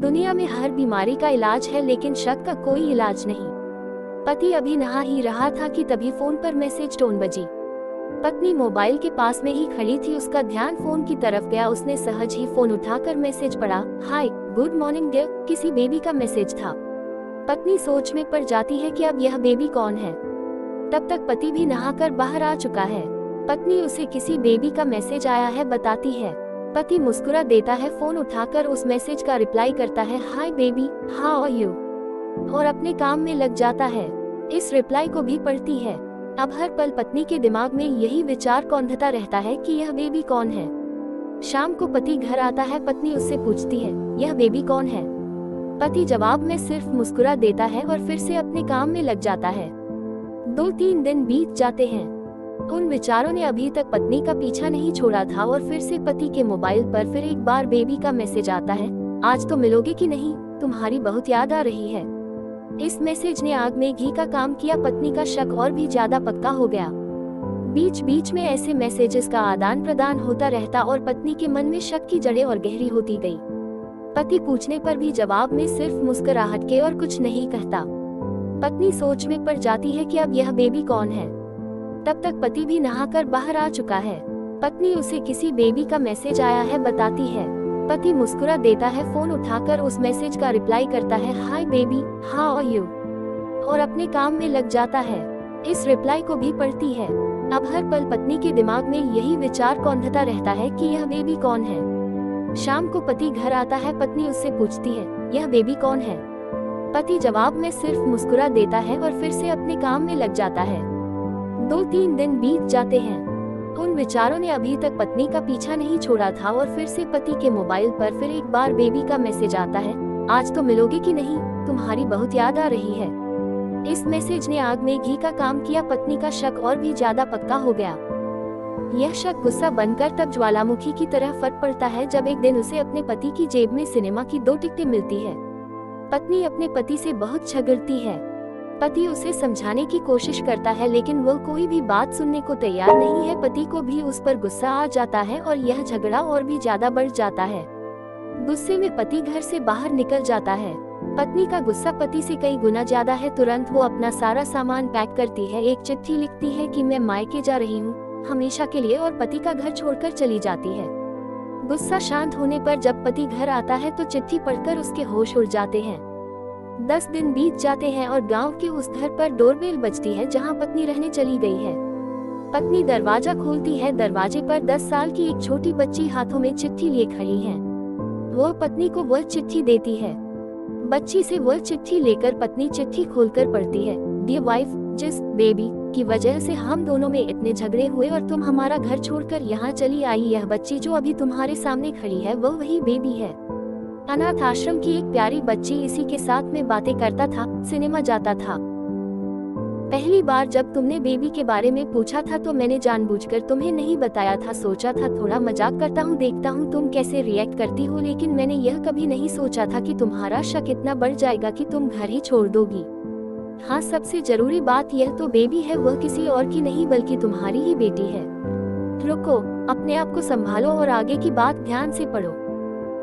दुनिया में हर बीमारी का इलाज है, लेकिन शक का कोई इलाज नहीं। पति अभी नहा ही रहा था कि तभी फोन पर मैसेज टोन बजी। पत्नी मोबाइल के पास में ही खड़ी थी, उसका ध्यान फोन की तरफ गया। उसने सहज ही फोन उठाकर मैसेज पढ़ा। हाय, गुड मॉर्निंग डियर। किसी बेबी का मैसेज था। पत्नी सोच में पड़ जाती है कि अब यह बेबी कौन है। तब तक पति भी नहाकर बाहर आ चुका है। पत्नी उसे किसी बेबी का मैसेज आया है बताती है। पति मुस्कुरा देता है, फोन उठाकर उस मैसेज का रिप्लाई करता है, hi baby, how are you, और अपने काम में लग जाता है। इस रिप्लाई को भी पढ़ती है। अब हर पल पत्नी के दिमाग में यही विचार कौंधता रहता है कि यह बेबी कौन है। शाम को पति घर आता है। पत्नी उससे पूछती है, यह बेबी कौन है। पति जवाब में सिर्फ मुस्कुरा देता है और फिर से अपने काम में लग जाता है। 2-3 दिन बीत जाते हैं। उन विचारों ने अभी तक पत्नी का पीछा नहीं छोड़ा था और फिर से पति के मोबाइल पर फिर एक बार बेबी का मैसेज आता है। आज तो मिलोगे कि नहीं, तुम्हारी बहुत याद आ रही है। इस मैसेज ने आग में घी का काम किया। पत्नी का शक और भी ज्यादा पक्का हो गया। बीच बीच में ऐसे मैसेजेस का आदान प्रदान होता रहता और पत्नी के मन में शक की जड़ें और गहरी होती गई। पति पूछने पर भी जवाब में सिर्फ मुस्कुराहट के और कुछ नहीं कहता। पत्नी सोच में पड़ जाती है कि अब यह बेबी कौन है। तब तक पति भी नहाकर बाहर आ चुका है। पत्नी उसे किसी बेबी का मैसेज आया है बताती है। पति मुस्कुरा देता है, फोन उठाकर उस मैसेज का रिप्लाई करता है, hi baby, how are you, और अपने काम में लग जाता है। इस रिप्लाई को भी पढ़ती है। अब हर पल पत्नी के दिमाग में यही विचार कौंधता रहता है कि यह बेबी कौन है। शाम को पति घर आता है। पत्नी उससे पूछती है, यह बेबी कौन है। पति जवाब में सिर्फ मुस्कुरा देता है और फिर से अपने काम में लग जाता है। 2-3 दिन बीत जाते हैं। उन विचारों ने अभी तक पत्नी का पीछा नहीं छोड़ा था और फिर से पति के मोबाइल पर फिर एक बार बेबी का मैसेज आता है। आज तो मिलोगे कि नहीं, तुम्हारी बहुत याद आ रही है। इस मैसेज ने आग में घी का काम किया। पत्नी का शक और भी ज्यादा पक्का हो गया। यह शक गुस्सा बनकर तब ज्वालामुखी की तरह फट पड़ता है जब एक दिन उसे अपने पति की जेब में सिनेमा की 2 टिकटें मिलती है। पत्नी अपने पति से बहुत झगड़ती है। पति उसे समझाने की कोशिश करता है, लेकिन वो कोई भी बात सुनने को तैयार नहीं है। पति को भी उस पर गुस्सा आ जाता है और यह झगड़ा और भी ज्यादा बढ़ जाता है। गुस्से में पति घर से बाहर निकल जाता है। पत्नी का गुस्सा पति से कई गुना ज्यादा है। तुरंत वो अपना सारा सामान पैक करती है, एक चिट्ठी लिखती है कि मैं मायके जा रही हूँ हमेशा के लिए, और पति का घर छोड़कर चली जाती है। गुस्सा शांत होने पर जब पति घर आता है तो चिट्ठी पढ़कर उसके होश उड़ जाते हैं। 10 दिन बीत जाते हैं और गांव के उस घर पर डोरबेल बजती है जहां पत्नी रहने चली गई है। पत्नी दरवाजा खोलती है। दरवाजे पर 10 साल की एक छोटी बच्ची हाथों में चिट्ठी लिए खड़ी है। वो पत्नी को वह चिट्ठी देती है। बच्ची से वह चिट्ठी लेकर पत्नी चिट्ठी खोलकर पढ़ती है, डियर वाइफ, जिस बेबी की वजह से हम दोनों में इतने झगड़े हुए और तुम हमारा घर छोड़कर यहाँ चली आई, यह बच्ची जो अभी तुम्हारे सामने खड़ी है वो वही बेबी है। अनाथ आश्रम की एक प्यारी बच्ची इसी के साथ में बातें करता था, सिनेमा जाता था। पहली बार जब तुमने बेबी के बारे में पूछा था तो मैंने जानबूझकर तुम्हें नहीं बताया था। सोचा था थोड़ा मजाक करता हूँ, देखता हूँ तुम कैसे रिएक्ट करती हो, लेकिन मैंने यह कभी नहीं सोचा था कि तुम्हारा शक इतना बढ़ जाएगा कि तुम घर ही छोड़ दोगी। हाँ, सबसे जरूरी बात यह तो बेबी है वह किसी और की नहीं बल्कि तुम्हारी ही बेटी है। रुको, अपने आप को संभालो और आगे की बात ध्यान से पढ़ो।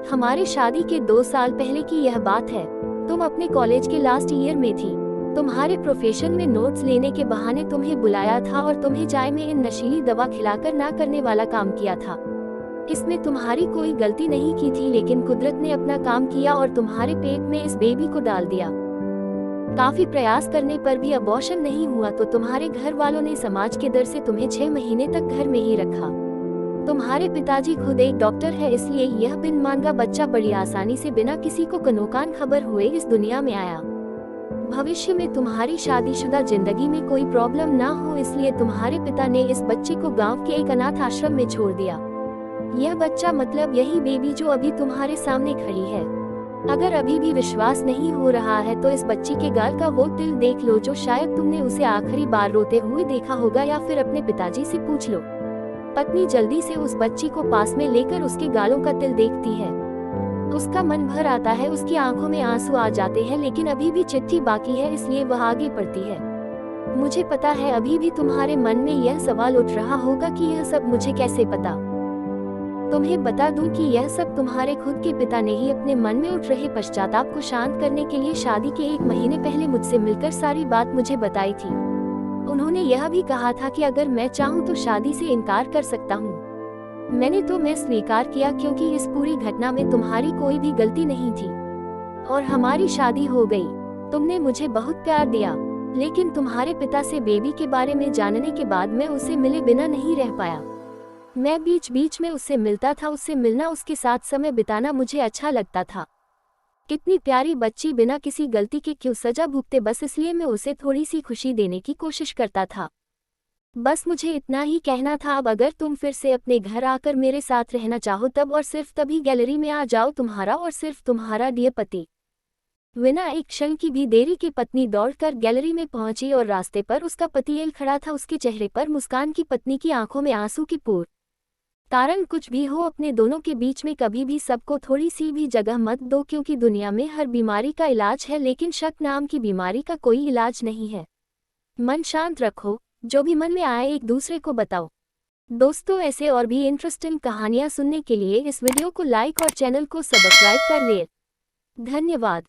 हमारे शादी के 2 साल पहले की यह बात है। तुम अपने कॉलेज के लास्ट ईयर में थी। तुम्हारे प्रोफेशन में नोट्स लेने के बहाने तुम्हें बुलाया था और तुम्हें चाय में इन नशीली दवा खिलाकर ना करने वाला काम किया था। इसमें तुम्हारी कोई गलती नहीं की थी, लेकिन कुदरत ने अपना काम किया और तुम्हारे पेट में इस बेबी को डाल दिया। काफी प्रयास करने पर भी अबॉर्शन नहीं हुआ तो तुम्हारे घर वालों ने समाज के डर से तुम्हें 6 महीने तक घर में ही रखा। तुम्हारे पिताजी खुद एक डॉक्टर है, इसलिए यह बिन मांगा बच्चा बड़ी आसानी से बिना किसी को कनोकान खबर हुए इस दुनिया में आया। भविष्य में तुम्हारी शादीशुदा जिंदगी में कोई प्रॉब्लम ना हो, इसलिए तुम्हारे पिता ने इस बच्चे को गांव के एक अनाथ आश्रम में छोड़ दिया। यह बच्चा मतलब यही बेबी जो अभी तुम्हारे सामने खड़ी है। अगर अभी भी विश्वास नहीं हो रहा है तो इस बच्ची के गाल का वो तिल देख लो जो शायद तुमने उसे आखिरी बार रोते हुए देखा होगा, या फिर अपने पिताजी से पूछ लो। पत्नी जल्दी से उस बच्ची को पास में लेकर उसके गालों का तिल देखती है। उसका मन भर आता है, उसकी आंखों में आंसू आ जाते हैं, लेकिन अभी भी चिट्ठी बाकी है इसलिए वह आगे बढ़ती है। मुझे पता है अभी भी तुम्हारे मन में यह सवाल उठ रहा होगा कि यह सब मुझे कैसे पता। तुम्हें बता दूं कि यह सब तुम्हारे खुद के पिता ने ही अपने मन में उठ रहे पश्चाताप को शांत करने के लिए शादी के 1 महीने पहले मुझसे मिलकर सारी बात मुझे बताई थी। उन्होंने यह भी कहा था कि अगर मैं चाहूँ तो शादी से इनकार कर सकता हूँ। मैं स्वीकार किया क्योंकि इस पूरी घटना में तुम्हारी कोई भी गलती नहीं थी और हमारी शादी हो गई। तुमने मुझे बहुत प्यार दिया, लेकिन तुम्हारे पिता से बेबी के बारे में जानने के बाद मैं उसे मिले बिना नहीं रह पाया। मैं बीच बीच में उससे मिलता था, उससे मिलना, उसके साथ समय बिताना मुझे अच्छा लगता था। कितनी प्यारी बच्ची, बिना किसी गलती के क्यों सजा भुगते, बस इसलिए मैं उसे थोड़ी सी खुशी देने की कोशिश करता था। बस मुझे इतना ही कहना था। अब अगर तुम फिर से अपने घर आकर मेरे साथ रहना चाहो तब और सिर्फ तभी गैलरी में आ जाओ, तुम्हारा और सिर्फ तुम्हारा डियर पति। बिना एक क्षण की भी देरी के पत्नी दौड़कर गैलरी में पहुंची और रास्ते पर उसका पति एल खड़ा था, उसके चेहरे पर मुस्कान की, पत्नी की आंखों में आंसू की पूर। कारण कुछ भी हो, अपने दोनों के बीच में कभी भी सबको थोड़ी सी भी जगह मत दो, क्योंकि दुनिया में हर बीमारी का इलाज है, लेकिन शक नाम की बीमारी का कोई इलाज नहीं है। मन शांत रखो, जो भी मन में आए एक दूसरे को बताओ। दोस्तों, ऐसे और भी इंटरेस्टिंग कहानियां सुनने के लिए इस वीडियो को लाइक और चैनल को सब्सक्राइब कर ले। धन्यवाद।